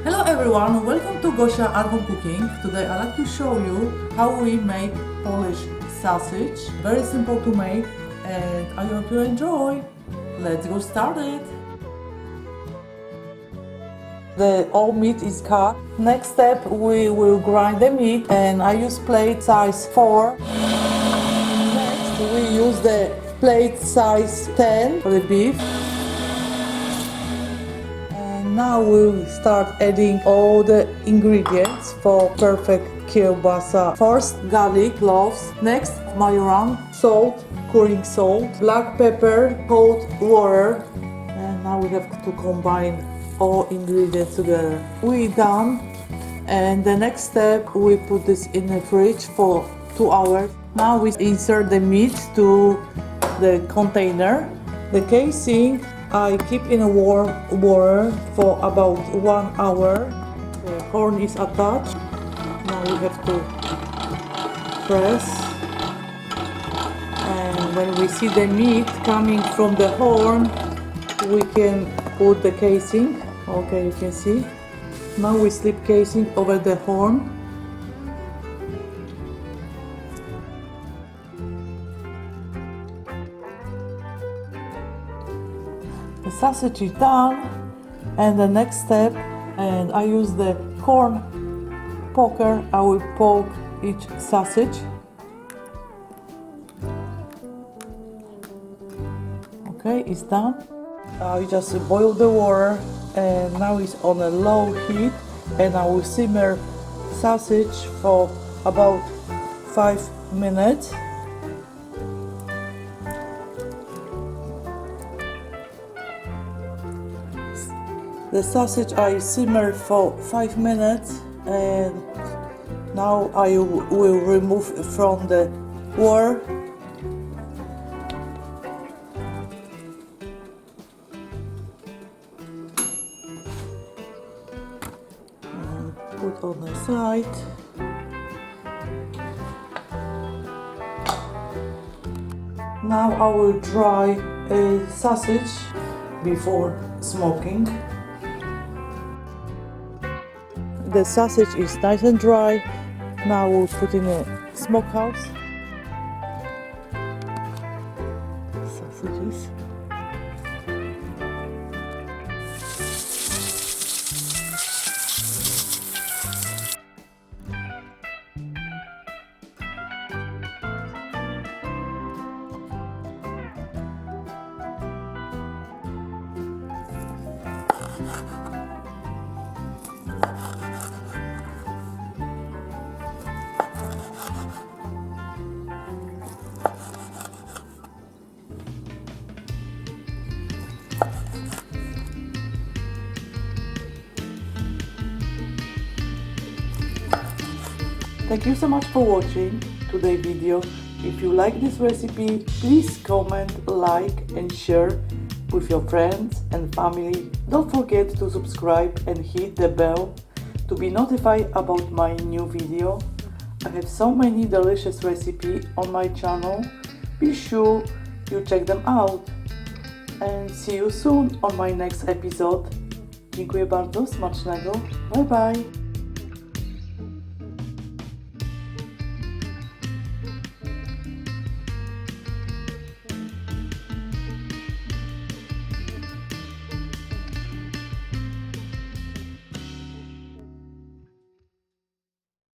Hello everyone, welcome to Gosia at Home Cooking. Today I'd like to show you how we make Polish sausage. Very simple to make and I hope you enjoy. Let's go started. All meat is cut. Next step, we will grind the meat and I use plate size 4. Next we use the plate size 10 for the beef. Now we'll start adding all the ingredients for perfect kielbasa. First, garlic, cloves. Next, marjoram, salt, curing salt, black pepper, cold water. And now we have to combine all ingredients together. We're done. And the next step, we put this in the fridge for 2 hours. Now we insert the meat to the container. The casing I keep in a warm water for about 1 hour. The horn is attached. Now we have to press. And when we see the meat coming from the horn, we can put the casing. Okay, you can see. Now we slip casing over the horn. The sausage is done, and the next step, and I use the corn poker. I will poke each sausage. Okay, it's done. I just boil the water, and now it's on a low heat, and I will simmer sausage for about 5 minutes. The sausage I simmered for 5 minutes, and now I will remove it from the water. And put on the side. Now I will dry a sausage before smoking. The sausage is nice and dry. Now we'll put in a smokehouse. Sausages. Thank you so much for watching today's video. If you like this recipe, please comment, like and share with your friends and family. Don't forget to subscribe and hit the bell to be notified about my new video. I have so many delicious recipes on my channel. Be sure you check them out. And see you soon on my next episode. Dziękuję bardzo, smacznego. Bye bye.